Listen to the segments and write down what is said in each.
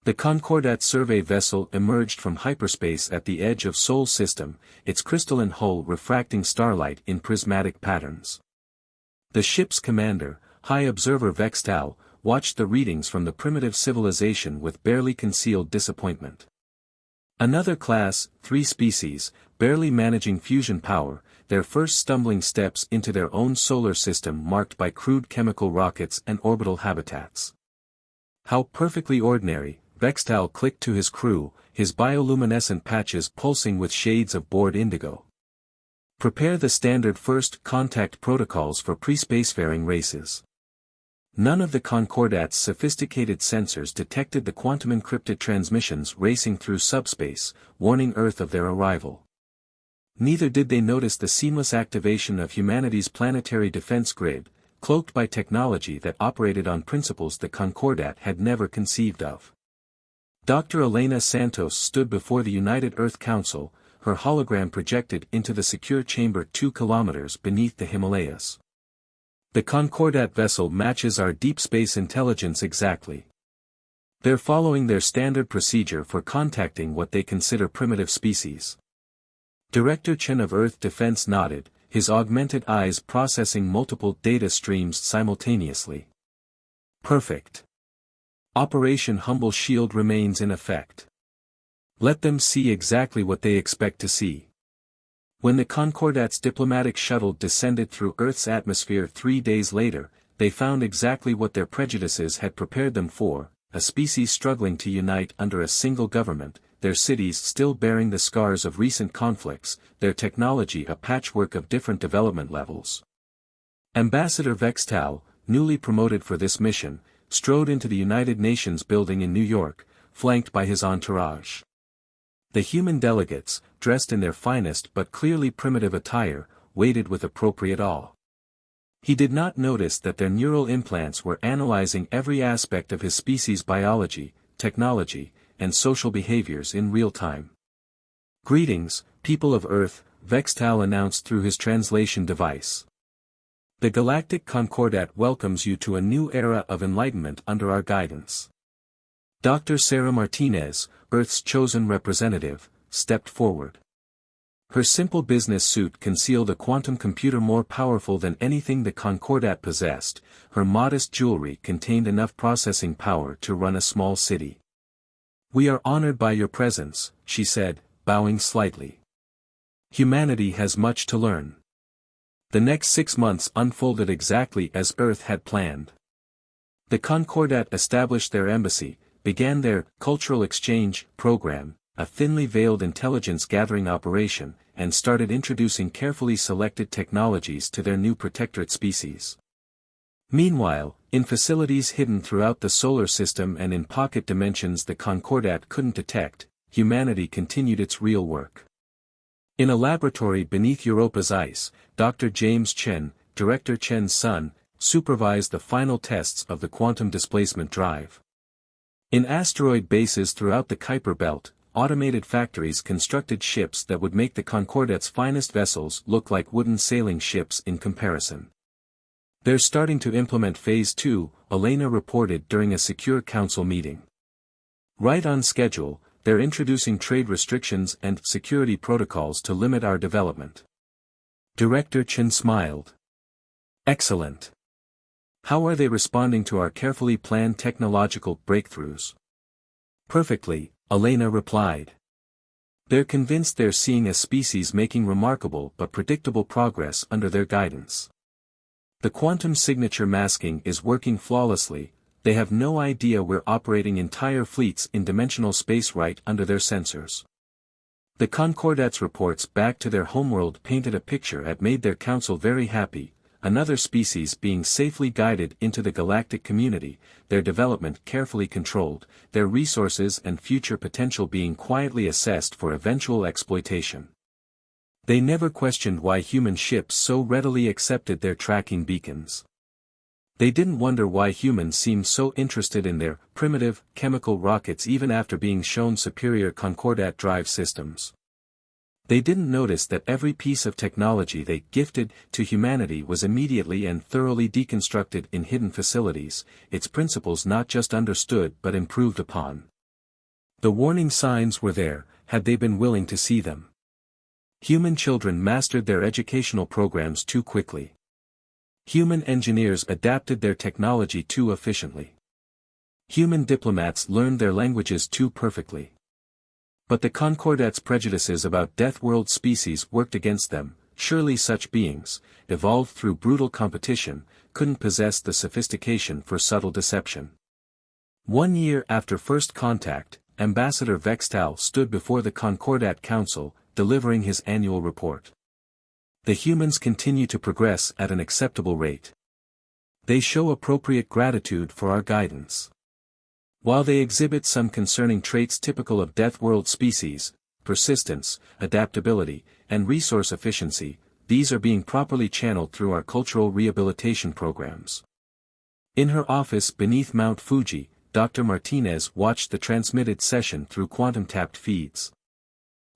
The Concordat survey vessel emerged from hyperspace at the edge of Sol system, its crystalline hull refracting starlight in prismatic patterns. The ship's commander, High Observer Vextal, watched the readings from the primitive civilization with barely concealed disappointment. Another class, 3 species, barely managing fusion power, their first stumbling steps into their own solar system marked by crude chemical rockets and orbital habitats. How perfectly ordinary, Vextal clicked to his crew, his bioluminescent patches pulsing with shades of bored indigo. Prepare the standard first contact protocols for pre-spacefaring races. None of the Concordat's sophisticated sensors detected the quantum-encrypted transmissions racing through subspace, warning Earth of their arrival. Neither did they notice the seamless activation of humanity's planetary defense grid, cloaked by technology that operated on principles the Concordat had never conceived of. Dr. Elena Santos stood before the United Earth Council, her hologram projected into the secure chamber 2 kilometers beneath the Himalayas. The Concordat vessel matches our deep space intelligence exactly. They're following their standard procedure for contacting what they consider primitive species. Director Chen of Earth Defense nodded, his augmented eyes processing multiple data streams simultaneously. Perfect. Operation Humble Shield remains in effect. Let them see exactly what they expect to see. When the Concordat's diplomatic shuttle descended through Earth's atmosphere 3 days later, they found exactly what their prejudices had prepared them for, a species struggling to unite under a single government, their cities still bearing the scars of recent conflicts, their technology a patchwork of different development levels. Ambassador Vextal, newly promoted for this mission, strode into the United Nations building in New York, flanked by his entourage. The human delegates, dressed in their finest but clearly primitive attire, waited with appropriate awe. He did not notice that their neural implants were analyzing every aspect of his species' biology, technology, and social behaviors in real time. Greetings, people of Earth, Vextal announced through his translation device. The Galactic Concordat welcomes you to a new era of enlightenment under our guidance. Dr. Sarah Martinez, Earth's chosen representative, stepped forward. Her simple business suit concealed a quantum computer more powerful than anything the Concordat possessed, her modest jewelry contained enough processing power to run a small city. We are honored by your presence, she said, bowing slightly. Humanity has much to learn. The next 6 months unfolded exactly as Earth had planned. The Concordat established their embassy, began their cultural exchange program, a thinly veiled intelligence-gathering operation, and started introducing carefully selected technologies to their new protectorate species. Meanwhile, in facilities hidden throughout the solar system and in pocket dimensions the Concordat couldn't detect, humanity continued its real work. In a laboratory beneath Europa's ice, Dr. James Chen, Director Chen's son, supervised the final tests of the quantum displacement drive. In asteroid bases throughout the Kuiper Belt, automated factories constructed ships that would make the Concordat's finest vessels look like wooden sailing ships in comparison. They're starting to implement Phase 2, Elena reported during a Secure Council meeting. Right on schedule, they're introducing trade restrictions and security protocols to limit our development. Director Chen smiled. Excellent. How are they responding to our carefully planned technological breakthroughs? Perfectly, Elena replied. They're convinced they're seeing a species making remarkable but predictable progress under their guidance. The quantum signature masking is working flawlessly, they have no idea we're operating entire fleets in dimensional space right under their sensors. The Concordat's reports back to their homeworld painted a picture that made their council very happy, another species being safely guided into the galactic community, their development carefully controlled, their resources and future potential being quietly assessed for eventual exploitation. They never questioned why human ships so readily accepted their tracking beacons. They didn't wonder why humans seemed so interested in their primitive, chemical rockets even after being shown superior Concordat drive systems. They didn't notice that every piece of technology they gifted to humanity was immediately and thoroughly deconstructed in hidden facilities, its principles not just understood but improved upon. The warning signs were there, had they been willing to see them. Human children mastered their educational programs too quickly. Human engineers adapted their technology too efficiently. Human diplomats learned their languages too perfectly. But the Concordat's prejudices about Deathworld species worked against them. Surely such beings, evolved through brutal competition, couldn't possess the sophistication for subtle deception. 1 year after first contact, Ambassador Vextal stood before the Concordat Council, delivering his annual report. The humans continue to progress at an acceptable rate. They show appropriate gratitude for our guidance. While they exhibit some concerning traits typical of Deathworld species, persistence, adaptability, and resource efficiency, these are being properly channeled through our cultural rehabilitation programs. In her office beneath Mount Fuji, Dr. Martinez watched the transmitted session through quantum-tapped feeds.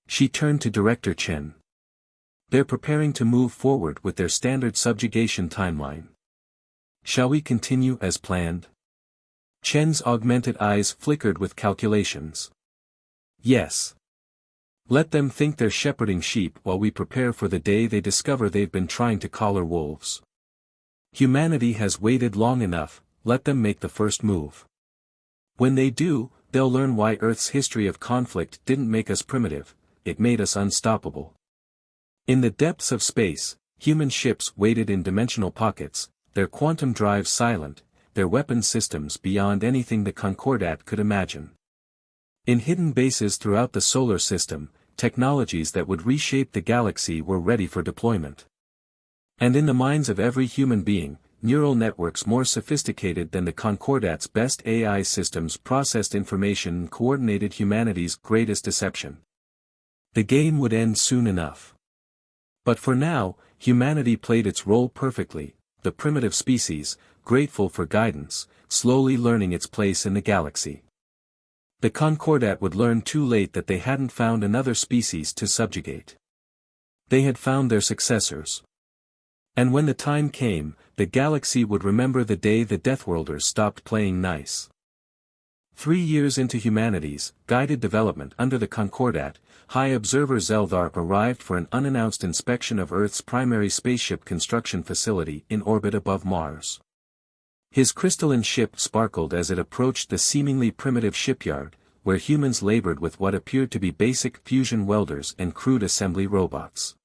She turned to Director Chen. They're preparing to move forward with their standard subjugation timeline. Shall we continue as planned? Chen's augmented eyes flickered with calculations. Yes. Let them think they're shepherding sheep while we prepare for the day they discover they've been trying to collar wolves. Humanity has waited long enough, let them make the first move. When they do, they'll learn why Earth's history of conflict didn't make us primitive, it made us unstoppable. In the depths of space, human ships waited in dimensional pockets, their quantum drives silent, their weapon systems beyond anything the Concordat could imagine. In hidden bases throughout the solar system, technologies that would reshape the galaxy were ready for deployment. And in the minds of every human being, neural networks more sophisticated than the Concordat's best AI systems processed information and coordinated humanity's greatest deception. The game would end soon enough. But for now, humanity played its role perfectly, the primitive species, grateful for guidance, slowly learning its place in the galaxy. The Concordat would learn too late that they hadn't found another species to subjugate. They had found their successors. And when the time came, the galaxy would remember the day the Deathworlders stopped playing nice. 3 years into humanity's guided development under the Concordat, High Observer Zeldar arrived for an unannounced inspection of Earth's primary spaceship construction facility in orbit above Mars. His crystalline ship sparkled as it approached the seemingly primitive shipyard, where humans labored with what appeared to be basic fusion welders and crude assembly robots.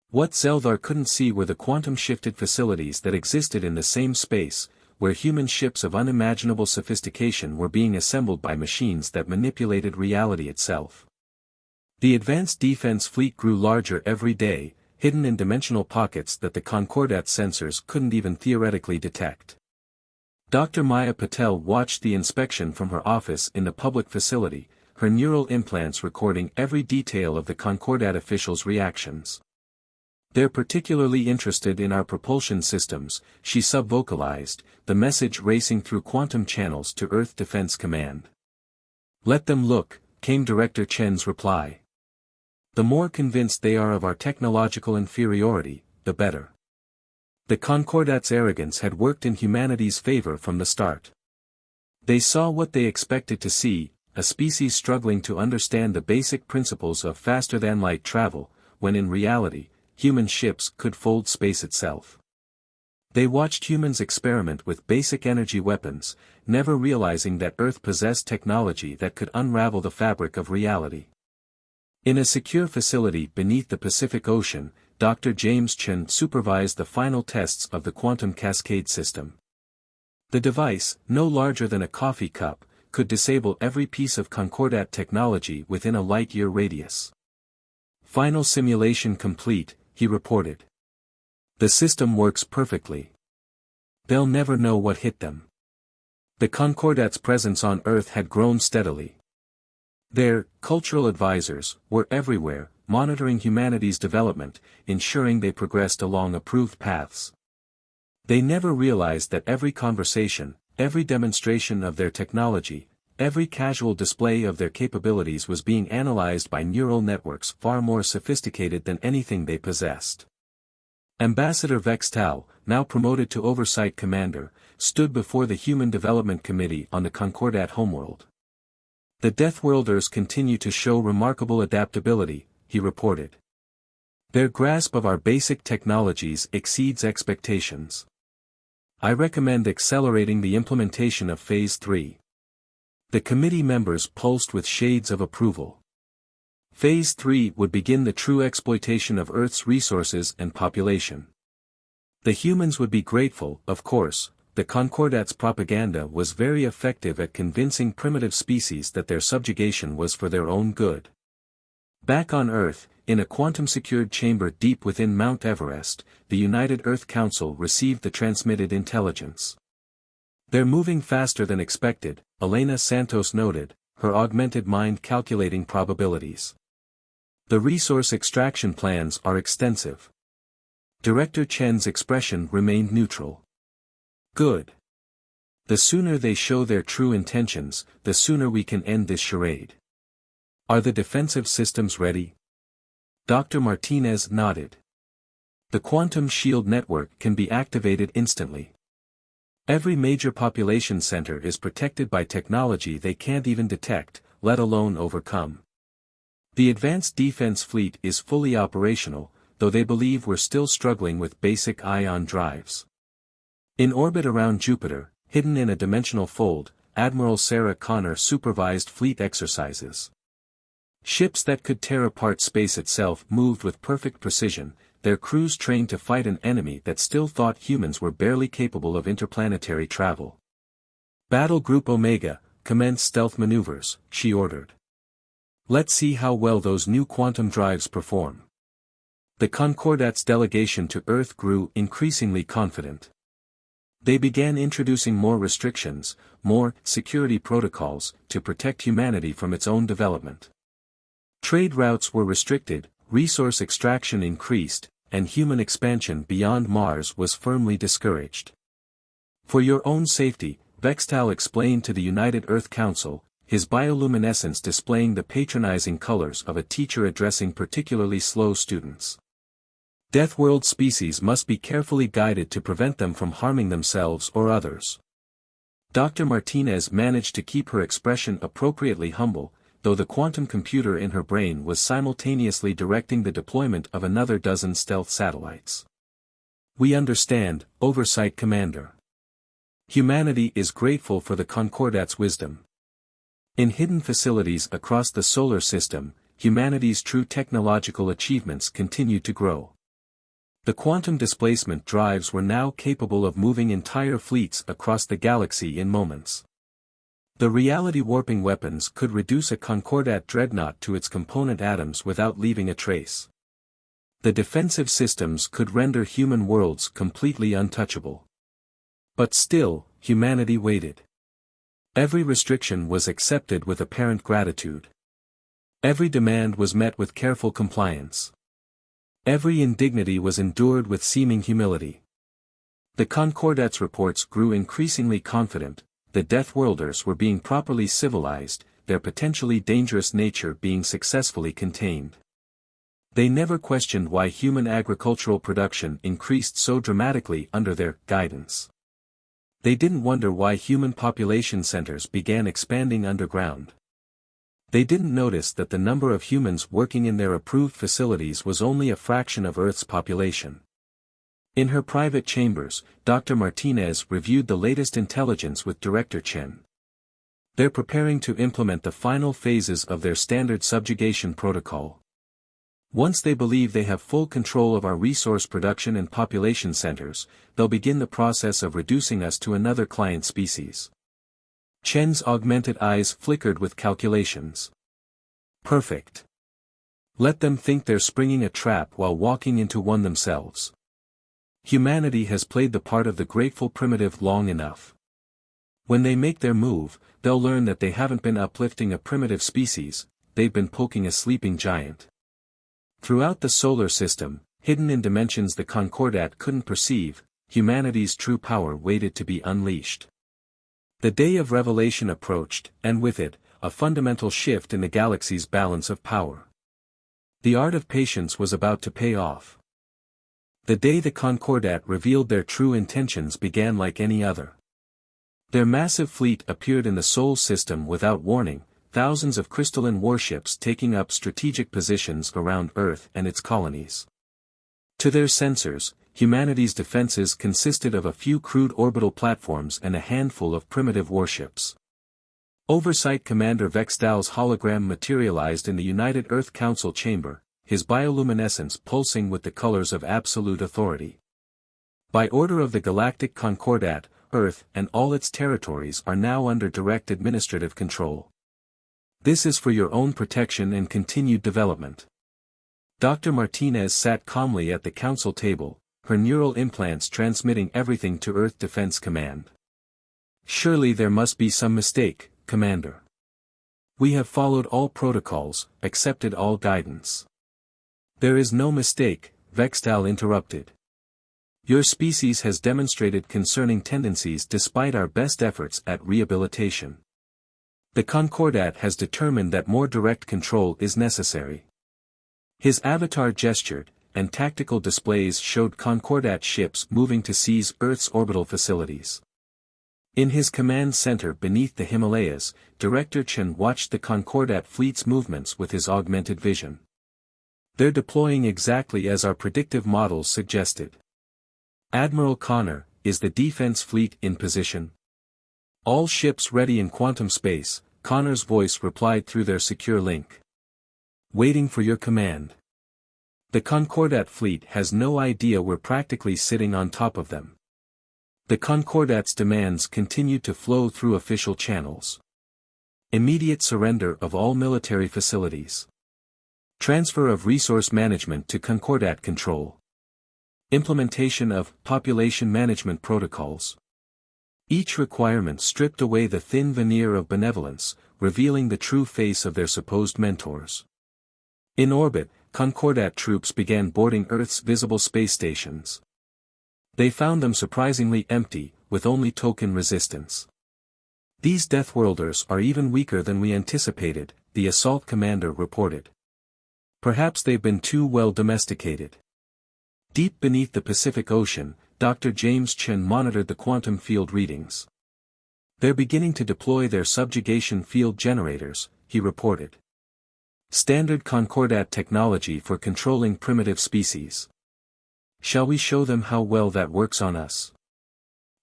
What Zeldar couldn't see were the quantum-shifted facilities that existed in the same space, where human ships of unimaginable sophistication were being assembled by machines that manipulated reality itself. The advanced defense fleet grew larger every day, hidden in dimensional pockets that the Concordat sensors couldn't even theoretically detect. Dr. Maya Patel watched the inspection from her office in the public facility, her neural implants recording every detail of the Concordat officials' reactions. They're particularly interested in our propulsion systems, she sub-vocalized, the message racing through quantum channels to Earth Defense Command. Let them look, came Director Chen's reply. The more convinced they are of our technological inferiority, the better. The Concordat's arrogance had worked in humanity's favor from the start. They saw what they expected to see, a species struggling to understand the basic principles of faster-than-light travel, when in reality, human ships could fold space itself. They watched humans experiment with basic energy weapons, never realizing that Earth possessed technology that could unravel the fabric of reality. In a secure facility beneath the Pacific Ocean, Dr. James Chen supervised the final tests of the quantum cascade system. The device, no larger than a coffee cup, could disable every piece of Concordat technology within a light-year radius. Final simulation complete, he reported. The system works perfectly. They'll never know what hit them. The Concordat's presence on Earth had grown steadily. Their cultural advisors were everywhere, monitoring humanity's development, ensuring they progressed along approved paths. They never realized that every conversation, every demonstration of their technology, every casual display of their capabilities was being analyzed by neural networks far more sophisticated than anything they possessed. Ambassador Vextal, now promoted to Oversight Commander, stood before the Human Development Committee on the Concordat homeworld. The Deathworlders continue to show remarkable adaptability, he reported. Their grasp of our basic technologies exceeds expectations. I recommend accelerating the implementation of Phase 3. The committee members pulsed with shades of approval. Phase 3 would begin the true exploitation of Earth's resources and population. The humans would be grateful, of course. The Concordats' propaganda was very effective at convincing primitive species that their subjugation was for their own good. Back on Earth, in a quantum-secured chamber deep within Mount Everest, the United Earth Council received the transmitted intelligence. They're moving faster than expected, Elena Santos noted, her augmented mind calculating probabilities. The resource extraction plans are extensive. Director Chen's expression remained neutral. Good. The sooner they show their true intentions, the sooner we can end this charade. Are the defensive systems ready? Dr. Martinez nodded. The quantum shield network can be activated instantly. Every major population center is protected by technology they can't even detect, let alone overcome. The advanced defense fleet is fully operational, though they believe we're still struggling with basic ion drives. In orbit around Jupiter, hidden in a dimensional fold, Admiral Sarah Connor supervised fleet exercises. Ships that could tear apart space itself moved with perfect precision, their crews trained to fight an enemy that still thought humans were barely capable of interplanetary travel. Battle Group Omega, commence stealth maneuvers, she ordered. Let's see how well those new quantum drives perform. The Concordats' delegation to Earth grew increasingly confident. They began introducing more restrictions, more security protocols, to protect humanity from its own development. Trade routes were restricted, resource extraction increased, and human expansion beyond Mars was firmly discouraged. For your own safety, Vextal explained to the United Earth Council, his bioluminescence displaying the patronizing colors of a teacher addressing particularly slow students. Deathworld species must be carefully guided to prevent them from harming themselves or others. Dr. Martinez managed to keep her expression appropriately humble, though the quantum computer in her brain was simultaneously directing the deployment of another dozen stealth satellites. We understand, Oversight Commander. Humanity is grateful for the Concordats' wisdom. In hidden facilities across the solar system, humanity's true technological achievements continue to grow. The quantum displacement drives were now capable of moving entire fleets across the galaxy in moments. The reality-warping weapons could reduce a Concordat dreadnought to its component atoms without leaving a trace. The defensive systems could render human worlds completely untouchable. But still, humanity waited. Every restriction was accepted with apparent gratitude. Every demand was met with careful compliance. Every indignity was endured with seeming humility. The Concordats' reports grew increasingly confident, the Deathworlders were being properly civilized, their potentially dangerous nature being successfully contained. They never questioned why human agricultural production increased so dramatically under their guidance. They didn't wonder why human population centers began expanding underground. They didn't notice that the number of humans working in their approved facilities was only a fraction of Earth's population. In her private chambers, Dr. Martinez reviewed the latest intelligence with Director Chen. They're preparing to implement the final phases of their standard subjugation protocol. Once they believe they have full control of our resource production and population centers, they'll begin the process of reducing us to another client species. Chen's augmented eyes flickered with calculations. Perfect. Let them think they're springing a trap while walking into one themselves. Humanity has played the part of the grateful primitive long enough. When they make their move, they'll learn that they haven't been uplifting a primitive species, they've been poking a sleeping giant. Throughout the solar system, hidden in dimensions the Concordat couldn't perceive, humanity's true power waited to be unleashed. The day of revelation approached, and with it, a fundamental shift in the galaxy's balance of power. The art of patience was about to pay off. The day the Concordat revealed their true intentions began like any other. Their massive fleet appeared in the Sol system without warning, thousands of crystalline warships taking up strategic positions around Earth and its colonies. To their sensors, humanity's defenses consisted of a few crude orbital platforms and a handful of primitive warships. Oversight Commander Vextal's hologram materialized in the United Earth Council chamber, his bioluminescence pulsing with the colors of absolute authority. By order of the Galactic Concordat, Earth and all its territories are now under direct administrative control. This is for your own protection and continued development. Dr. Martinez sat calmly at the council table, her neural implants transmitting everything to Earth Defense Command. Surely there must be some mistake, Commander. We have followed all protocols, accepted all guidance. There is no mistake, Vextal interrupted. Your species has demonstrated concerning tendencies despite our best efforts at rehabilitation. The Concordat has determined that more direct control is necessary. His avatar gestured, and tactical displays showed Concordat ships moving to seize Earth's orbital facilities. In his command center beneath the Himalayas, Director Chen watched the Concordat fleet's movements with his augmented vision. They're deploying exactly as our predictive models suggested. Admiral Connor, is the defense fleet in position? All ships ready in quantum space, Connor's voice replied through their secure link. Waiting for your command. The Concordat fleet has no idea we're practically sitting on top of them. The Concordat's demands continue to flow through official channels. Immediate surrender of all military facilities. Transfer of resource management to Concordat control. Implementation of population management protocols. Each requirement stripped away the thin veneer of benevolence, revealing the true face of their supposed mentors. In orbit, Concordat troops began boarding Earth's visible space stations. They found them surprisingly empty, with only token resistance. These Deathworlders are even weaker than we anticipated, the assault commander reported. Perhaps they've been too well domesticated. Deep beneath the Pacific Ocean, Dr. James Chen monitored the quantum field readings. They're beginning to deploy their subjugation field generators, he reported. Standard Concordat technology for controlling primitive species. Shall we show them how well that works on us?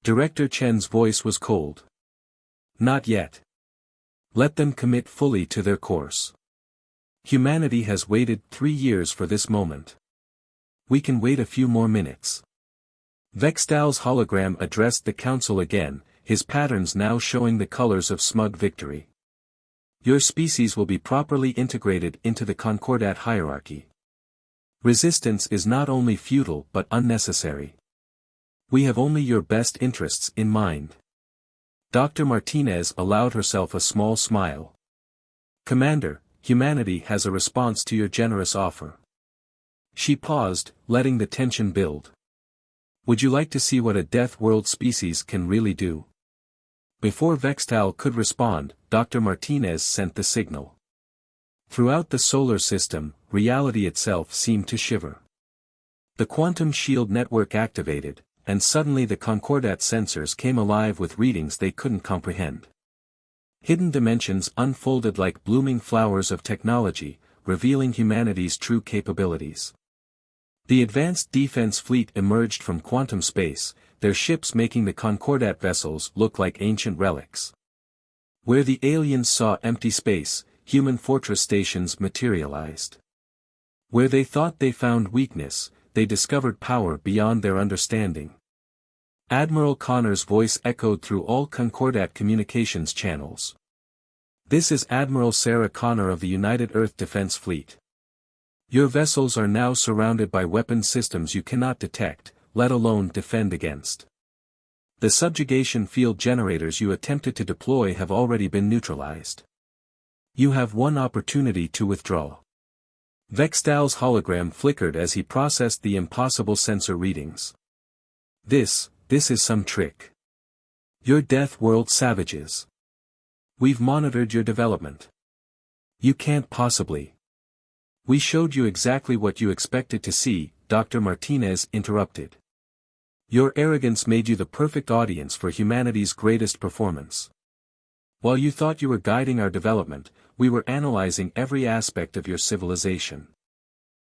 Director Chen's voice was cold. Not yet. Let them commit fully to their course. Humanity has waited 3 years for this moment. We can wait a few more minutes. Vextal's hologram addressed the council again, his patterns now showing the colors of smug victory. Your species will be properly integrated into the Concordat hierarchy. Resistance is not only futile but unnecessary. We have only your best interests in mind. Dr. Martinez allowed herself a small smile. Commander, humanity has a response to your generous offer. She paused, letting the tension build. Would you like to see what a Death World species can really do? Before Vextal could respond, Dr. Martinez sent the signal. Throughout the solar system, reality itself seemed to shiver. The quantum shield network activated, and suddenly the Concordat sensors came alive with readings they couldn't comprehend. Hidden dimensions unfolded like blooming flowers of technology, revealing humanity's true capabilities. The advanced defense fleet emerged from quantum space, their ships making the Concordat vessels look like ancient relics. Where the aliens saw empty space, human fortress stations materialized. Where they thought they found weakness, they discovered power beyond their understanding. Admiral Connor's voice echoed through all Concordat communications channels. This is Admiral Sarah Connor of the United Earth Defense Fleet. Your vessels are now surrounded by weapon systems you cannot detect, let alone defend against. The subjugation field generators you attempted to deploy have already been neutralized. You have one opportunity to withdraw. Vextal's hologram flickered as he processed the impossible sensor readings. This is some trick. You're Death World savages. We've monitored your development. You can't possibly. We showed you exactly what you expected to see, Dr. Martinez interrupted. Your arrogance made you the perfect audience for humanity's greatest performance. While you thought you were guiding our development, we were analyzing every aspect of your civilization.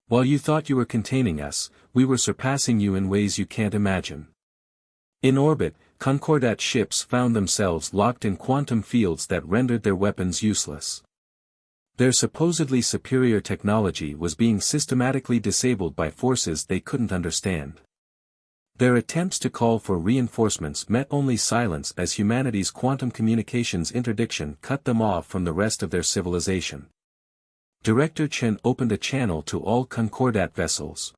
While you thought you were containing us, we were surpassing you in ways you can't imagine. In orbit, Concordat ships found themselves locked in quantum fields that rendered their weapons useless. Their supposedly superior technology was being systematically disabled by forces they couldn't understand. Their attempts to call for reinforcements met only silence as humanity's quantum communications interdiction cut them off from the rest of their civilization. Director Chen opened a channel to all Concordat vessels.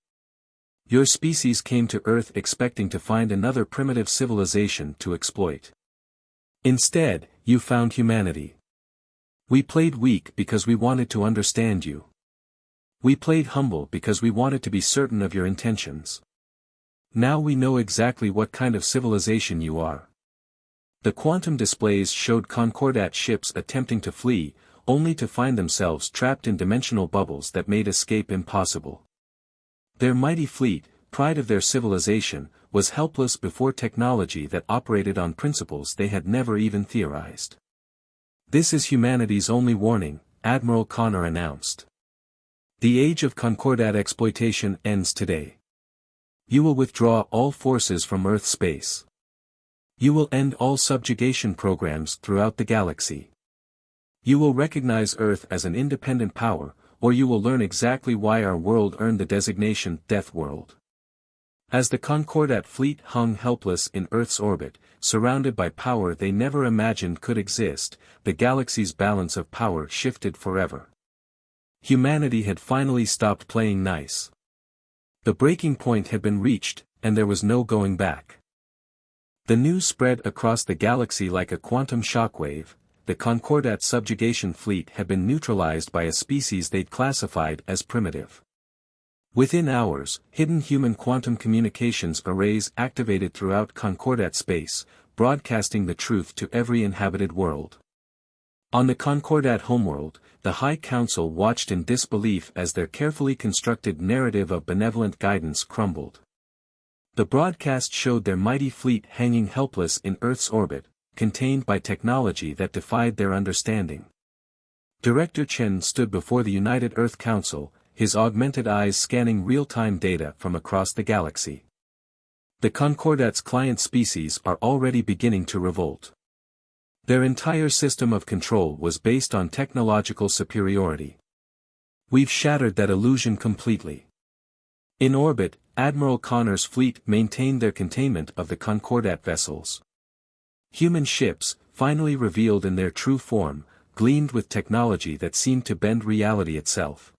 Your species came to Earth expecting to find another primitive civilization to exploit. Instead, you found humanity. We played weak because we wanted to understand you. We played humble because we wanted to be certain of your intentions. Now we know exactly what kind of civilization you are. The quantum displays showed Concordat ships attempting to flee, only to find themselves trapped in dimensional bubbles that made escape impossible. Their mighty fleet, pride of their civilization, was helpless before technology that operated on principles they had never even theorized. This is humanity's only warning, Admiral Connor announced. The age of Concordat exploitation ends today. You will withdraw all forces from Earth space. You will end all subjugation programs throughout the galaxy. You will recognize Earth as an independent power, or you will learn exactly why our world earned the designation Deathworld. As the Concordat fleet hung helpless in Earth's orbit, surrounded by power they never imagined could exist, the galaxy's balance of power shifted forever. Humanity had finally stopped playing nice. The breaking point had been reached, and there was no going back. The news spread across the galaxy like a quantum shockwave. The Concordat subjugation fleet had been neutralized by a species they'd classified as primitive. Within hours, hidden human quantum communications arrays activated throughout Concordat space, broadcasting the truth to every inhabited world. On the Concordat homeworld, the High Council watched in disbelief as their carefully constructed narrative of benevolent guidance crumbled. The broadcast showed their mighty fleet hanging helpless in Earth's orbit, contained by technology that defied their understanding. Director Chen stood before the United Earth Council, his augmented eyes scanning real-time data from across the galaxy. The Concordat's client species are already beginning to revolt. Their entire system of control was based on technological superiority. We've shattered that illusion completely. In orbit, Admiral Connor's fleet maintained their containment of the Concordat vessels. Human ships, finally revealed in their true form, gleamed with technology that seemed to bend reality itself.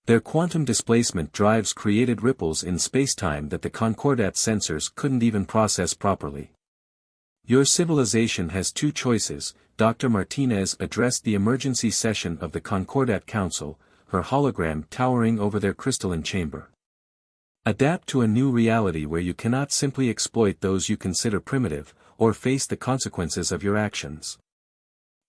Their quantum displacement drives created ripples in spacetime that the Concordat sensors couldn't even process properly. Your civilization has two choices, Dr. Martinez addressed the emergency session of the Concordat Council, her hologram towering over their crystalline chamber. Adapt to a new reality where you cannot simply exploit those you consider primitive, or face the consequences of your actions.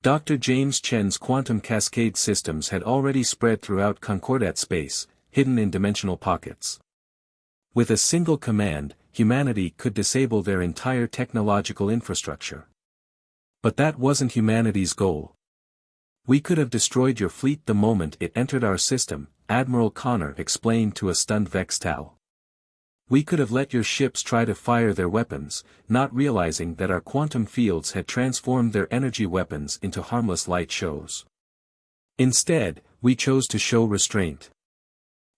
Dr. James Chen's quantum cascade systems had already spread throughout Concordat space, hidden in dimensional pockets. With a single command, humanity could disable their entire technological infrastructure. But that wasn't humanity's goal. We could have destroyed your fleet the moment it entered our system, Admiral Connor explained to a stunned Vextal. We could have let your ships try to fire their weapons, not realizing that our quantum fields had transformed their energy weapons into harmless light shows. Instead, we chose to show restraint.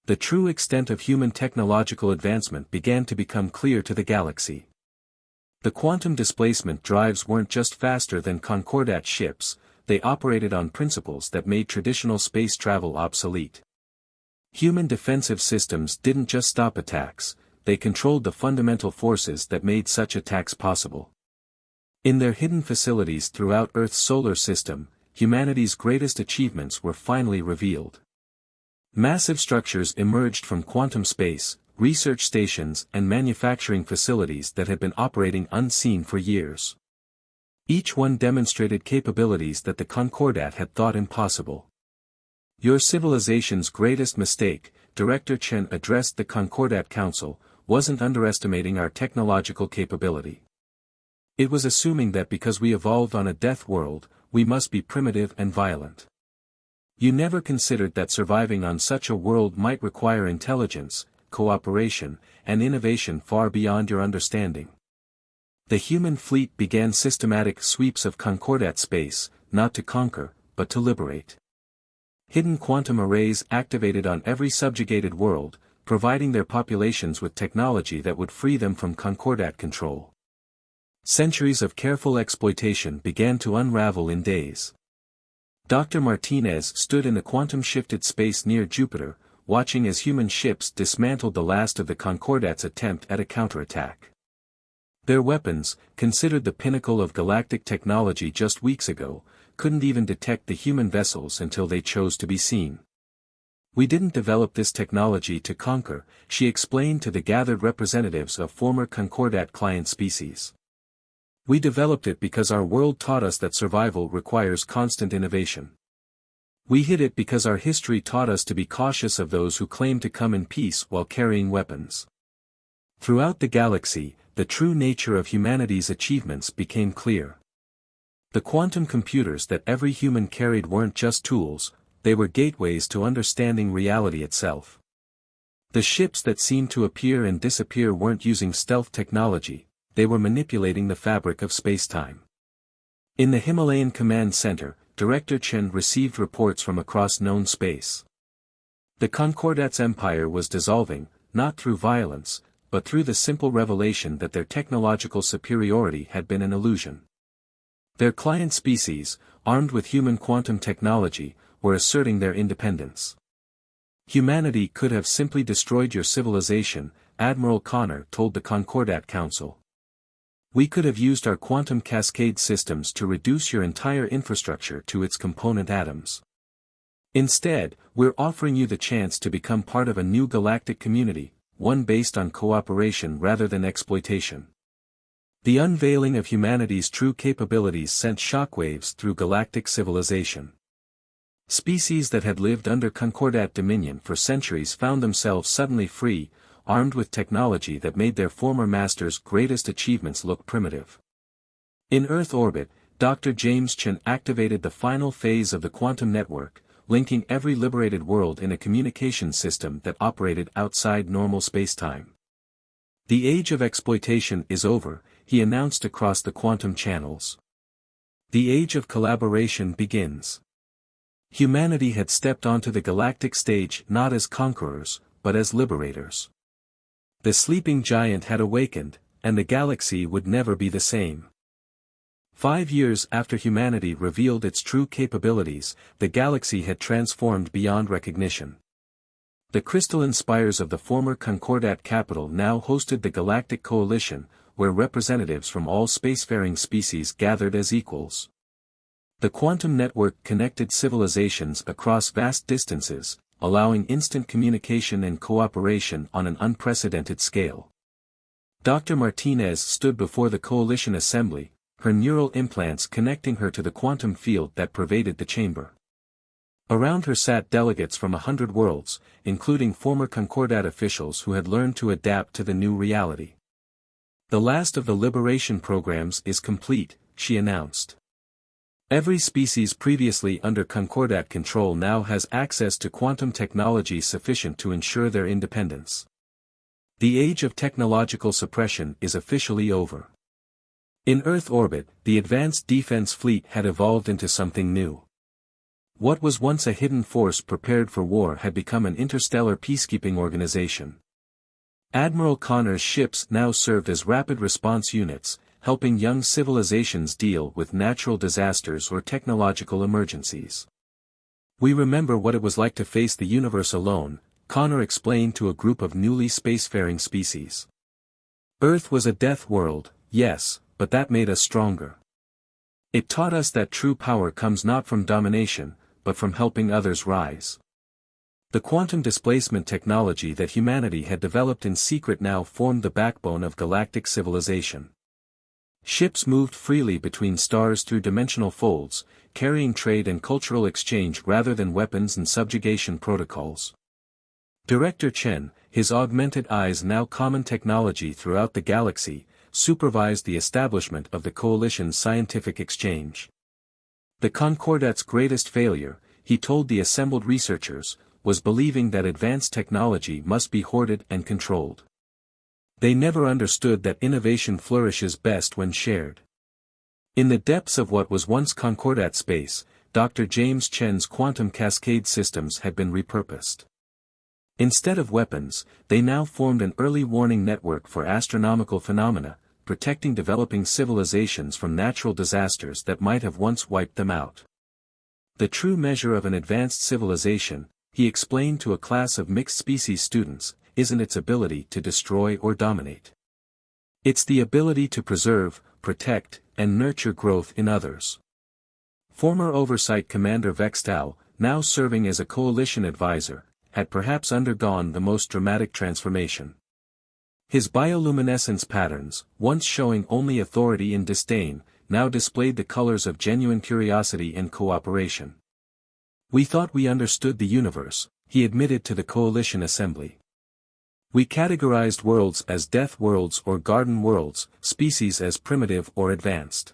The true extent of human technological advancement began to become clear to the galaxy. The quantum displacement drives weren't just faster than Concordat ships, they operated on principles that made traditional space travel obsolete. Human defensive systems didn't just stop attacks, they controlled the fundamental forces that made such attacks possible. In their hidden facilities throughout Earth's solar system, humanity's greatest achievements were finally revealed. Massive structures emerged from quantum space, research stations and manufacturing facilities that had been operating unseen for years. Each one demonstrated capabilities that the Concordat had thought impossible. Your civilization's greatest mistake, Director Chen addressed the Concordat Council, wasn't underestimating our technological capability. It was assuming that because we evolved on a death world, we must be primitive and violent. You never considered that surviving on such a world might require intelligence, cooperation, and innovation far beyond your understanding. The human fleet began systematic sweeps of Concordat space, not to conquer, but to liberate. Hidden quantum arrays activated on every subjugated world, providing their populations with technology that would free them from Concordat control. Centuries of careful exploitation began to unravel in days. Dr. Martinez stood in the quantum-shifted space near Jupiter, watching as human ships dismantled the last of the Concordat's attempt at a counterattack. Their weapons, considered the pinnacle of galactic technology just weeks ago, couldn't even detect the human vessels until they chose to be seen. "We didn't develop this technology to conquer," she explained to the gathered representatives of former Concordat client species. "We developed it because our world taught us that survival requires constant innovation. We hid it because our history taught us to be cautious of those who claim to come in peace while carrying weapons." Throughout the galaxy, the true nature of humanity's achievements became clear. The quantum computers that every human carried weren't just tools, they were gateways to understanding reality itself. The ships that seemed to appear and disappear weren't using stealth technology, they were manipulating the fabric of spacetime. In the Himalayan Command Center, Director Chen received reports from across known space. The Concordat's empire was dissolving, not through violence, but through the simple revelation that their technological superiority had been an illusion. Their client species, armed with human quantum technology, were asserting their independence. "Humanity could have simply destroyed your civilization," Admiral Connor told the Concordat Council. "We could have used our quantum cascade systems to reduce your entire infrastructure to its component atoms. Instead, we're offering you the chance to become part of a new galactic community, one based on cooperation rather than exploitation." The unveiling of humanity's true capabilities sent shockwaves through galactic civilization. Species that had lived under Concordat dominion for centuries found themselves suddenly free, armed with technology that made their former masters' greatest achievements look primitive. In Earth orbit, Dr. James Chen activated the final phase of the quantum network, linking every liberated world in a communication system that operated outside normal spacetime. "The age of exploitation is over," he announced across the quantum channels. "The age of collaboration begins." Humanity had stepped onto the galactic stage not as conquerors, but as liberators. The sleeping giant had awakened, and the galaxy would never be the same. 5 years after humanity revealed its true capabilities, the galaxy had transformed beyond recognition. The crystalline spires of the former Concordat capital now hosted the Galactic Coalition, where representatives from all spacefaring species gathered as equals. The quantum network connected civilizations across vast distances, allowing instant communication and cooperation on an unprecedented scale. Dr. Martinez stood before the Coalition Assembly, her neural implants connecting her to the quantum field that pervaded the chamber. Around her sat delegates from 100 worlds, including former Concordat officials who had learned to adapt to the new reality. "The last of the liberation programs is complete," she announced. "Every species previously under Concordat control now has access to quantum technology sufficient to ensure their independence. The age of technological suppression is officially over." In Earth orbit, the Advanced Defense Fleet had evolved into something new. What was once a hidden force prepared for war had become an interstellar peacekeeping organization. Admiral Connor's ships now served as rapid response units, helping young civilizations deal with natural disasters or technological emergencies. "We remember what it was like to face the universe alone," Connor explained to a group of newly spacefaring species. "Earth was a death world, yes, but that made us stronger. It taught us that true power comes not from domination, but from helping others rise." The quantum displacement technology that humanity had developed in secret now formed the backbone of galactic civilization. Ships moved freely between stars through dimensional folds, carrying trade and cultural exchange rather than weapons and subjugation protocols. Director Chen, his augmented eyes now common technology throughout the galaxy, supervised the establishment of the Coalition's scientific exchange. The Concordat's greatest failure, he told the assembled researchers, was believing that advanced technology must be hoarded and controlled. They never understood that innovation flourishes best when shared. In the depths of what was once Concordat space, Dr. James Chen's quantum cascade systems had been repurposed. Instead of weapons, they now formed an early warning network for astronomical phenomena, protecting developing civilizations from natural disasters that might have once wiped them out. The true measure of an advanced civilization, he explained to a class of mixed-species students, isn't its ability to destroy or dominate. It's the ability to preserve, protect, and nurture growth in others. Former Oversight Commander Vextal, now serving as a coalition advisor, had perhaps undergone the most dramatic transformation. His bioluminescence patterns, once showing only authority and disdain, now displayed the colors of genuine curiosity and cooperation. "We thought we understood the universe," he admitted to the coalition assembly. "We categorized worlds as death worlds or garden worlds, species as primitive or advanced.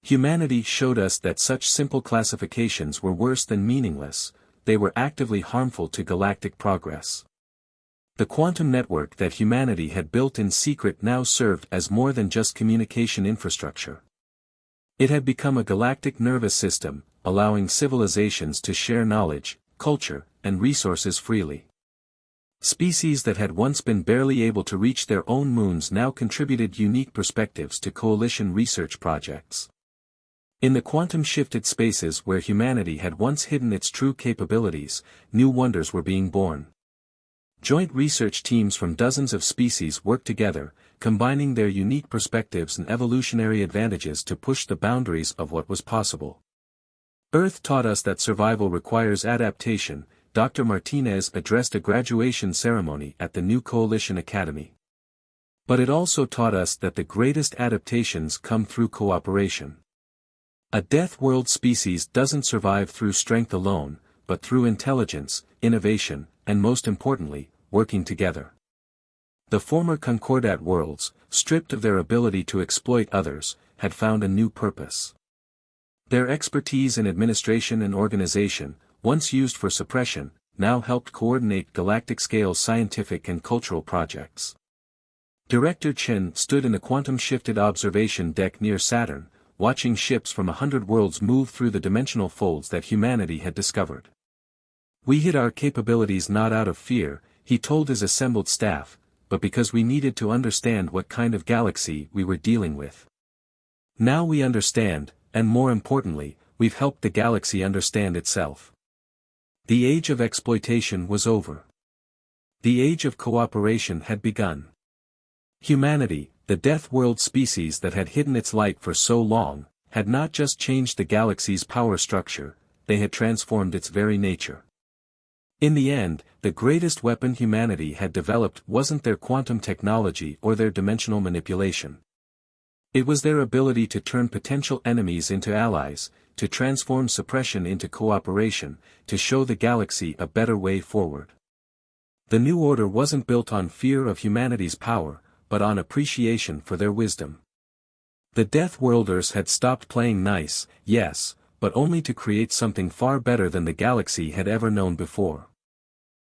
Humanity showed us that such simple classifications were worse than meaningless, they were actively harmful to galactic progress." The quantum network that humanity had built in secret now served as more than just communication infrastructure. It had become a galactic nervous system, allowing civilizations to share knowledge, culture, and resources freely. Species that had once been barely able to reach their own moons now contributed unique perspectives to coalition research projects. In the quantum-shifted spaces where humanity had once hidden its true capabilities, new wonders were being born. Joint research teams from dozens of species worked together, combining their unique perspectives and evolutionary advantages to push the boundaries of what was possible. "Earth taught us that survival requires adaptation," Dr. Martinez addressed a graduation ceremony at the new Coalition Academy. "But it also taught us that the greatest adaptations come through cooperation. A death world species doesn't survive through strength alone, but through intelligence, innovation, and most importantly, working together." The former Concordat worlds, stripped of their ability to exploit others, had found a new purpose. Their expertise in administration and organization, once used for suppression, now helped coordinate galactic-scale scientific and cultural projects. Director Chen stood in a quantum-shifted observation deck near Saturn, watching ships from 100 worlds move through the dimensional folds that humanity had discovered. "We hid our capabilities not out of fear," he told his assembled staff, "but because we needed to understand what kind of galaxy we were dealing with. Now we understand, and more importantly, we've helped the galaxy understand itself." The age of exploitation was over. The age of cooperation had begun. Humanity, the death world species that had hidden its light for so long, had not just changed the galaxy's power structure, they had transformed its very nature. In the end, the greatest weapon humanity had developed wasn't their quantum technology or their dimensional manipulation. It was their ability to turn potential enemies into allies, to transform suppression into cooperation, to show the galaxy a better way forward. The new order wasn't built on fear of humanity's power, but on appreciation for their wisdom. The Deathworlders had stopped playing nice, yes, but only to create something far better than the galaxy had ever known before.